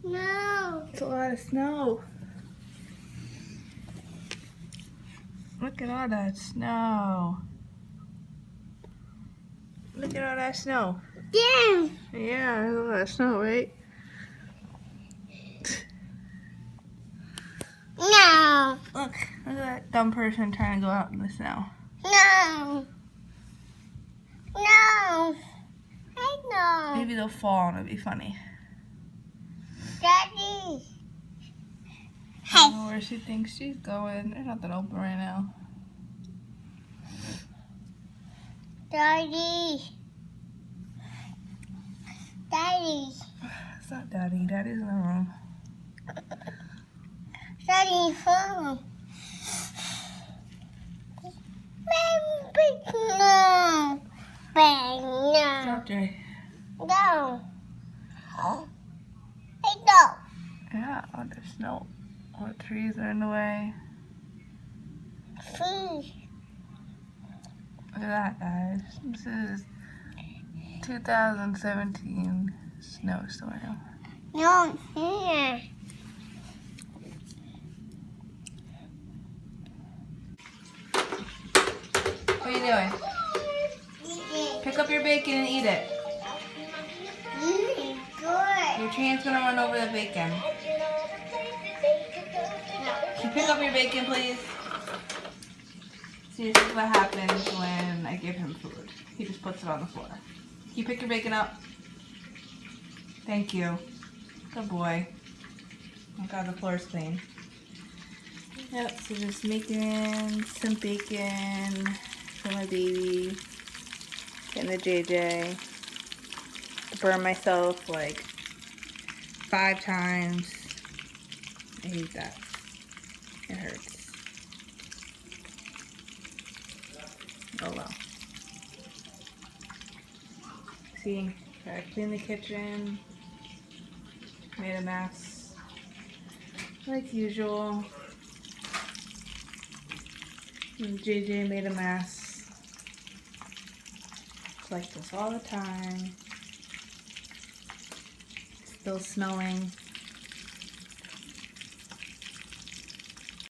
No. It's a lot of snow. Look at all that snow. Look at all that snow. Yeah. Yeah, there's a lot of snow, right? No. Look at that dumb person trying to go out in the snow. No. No. I know. Maybe they'll fall and it'll be funny. Daddy. I don't know where she thinks she's going. There's nothing open right now. Daddy. Daddy. It's not Daddy. Daddy's in the room. Daddy home. No. Bang. No. Stop, Jay. No. Hey, no. Yeah, oh, there's snow. All the trees are in the way. Please. Look at that, guys. This is 2017 snowstorm. No. Here. What are you doing? Pick up your bacon and eat it. Good. Your train's gonna run over the bacon. Can you pick up your bacon, please? See, this is what happens when I give him food. He just puts it on the floor. Can you pick your bacon up? Thank you. Good boy. Oh God, the floor's clean. Yep, so just making some bacon for my baby. Getting the JJ. Burn myself like 5 times. I hate that. It hurts. Oh well. See, I cleaned the kitchen. Made a mess. Like usual. And JJ made a mess. It's like this all the time. Still snowing.